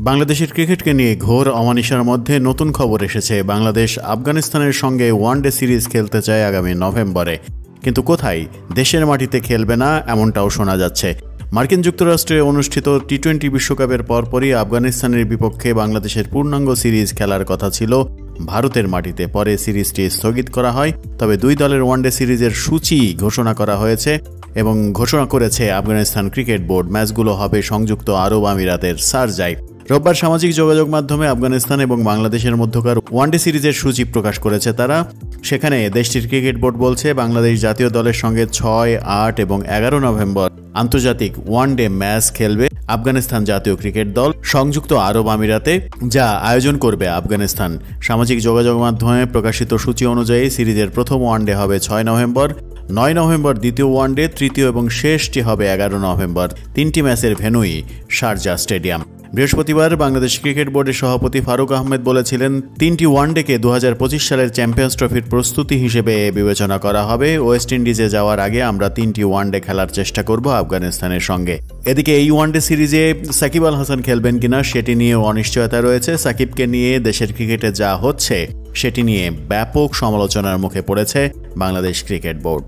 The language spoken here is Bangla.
বাংলাদেশের ক্রিকেটকে নিয়ে ঘোর অমানিশার মধ্যে নতুন খবর এসেছে। বাংলাদেশ আফগানিস্তানের সঙ্গে ওয়ানডে সিরিজ খেলতে চায় আগামী নভেম্বরে, কিন্তু কোথায়? দেশের মাটিতে খেলবে না এমনটাও শোনা যাচ্ছে। মার্কিন যুক্তরাষ্ট্রে অনুষ্ঠিত টি-20 বিশ্বকাপের পরপরই আফগানিস্তানের বিপক্ষে বাংলাদেশের পূর্ণাঙ্গ সিরিজ খেলার কথা ছিল ভারতের মাটিতে। পরে সিরিজটি স্থগিত করা হয়, তবে দুই দলের ওয়ানডে সিরিজের সূচি ঘোষণা করা হয়েছে এবং ঘোষণা করেছে আফগানিস্তান ক্রিকেট বোর্ড। ম্যাচগুলো হবে সংযুক্ত আরব আমিরাতের শারজায়। রোববার সামাজিক যোগাযোগ মাধ্যমে আফগানিস্তান এবং বাংলাদেশের মধ্যকার ওয়ানডে সিরিজের সূচি প্রকাশ করেছে তারা। সেখানে দেশটির ক্রিকেট বোর্ড বলছে, বাংলাদেশ জাতীয় দলের সঙ্গে 6, 8 এবং 11 নভেম্বর আন্তর্জাতিক ওয়ানডে ম্যাচ খেলবে আফগানিস্তান জাতীয় ক্রিকেট দল সংযুক্ত আরব আমিরাতে, যা আয়োজন করবে আফগানিস্তান। সামাজিক যোগাযোগ মাধ্যমে প্রকাশিত সূচি অনুযায়ী সিরিজের প্রথম ওয়ানডে হবে 6 নভেম্বর, 9 নভেম্বর দ্বিতীয় ওয়ানডে, তৃতীয় এবং শেষটি হবে 11 নভেম্বর। 3টি ম্যাচের ভেন্যুই শারজাহ স্টেডিয়াম। বৃহস্পতিবার বাংলাদেশ ক্রিকেট বোর্ডের সভাপতি ফারুক আহমেদ বলেছিলেন, 3টি ওয়ানডেকে 2025 সালের চ্যাম্পিয়ন্স ট্রফির প্রস্তুতি হিসেবে বিবেচনা করা হবে। ওয়েস্ট ইন্ডিজে যাওয়ার আগে আমরা 3টি ওয়ানডে খেলার চেষ্টা করব আফগানিস্তানের সঙ্গে। এদিকে এই ওয়ানডে সিরিজে সাকিব আল হাসান খেলবেন কিনা সেটি নিয়েও অনিশ্চয়তা রয়েছে। সাকিবকে নিয়ে দেশের ক্রিকেটে যা হচ্ছে সেটি নিয়ে ব্যাপক সমালোচনার মুখে পড়েছে বাংলাদেশ ক্রিকেট বোর্ড।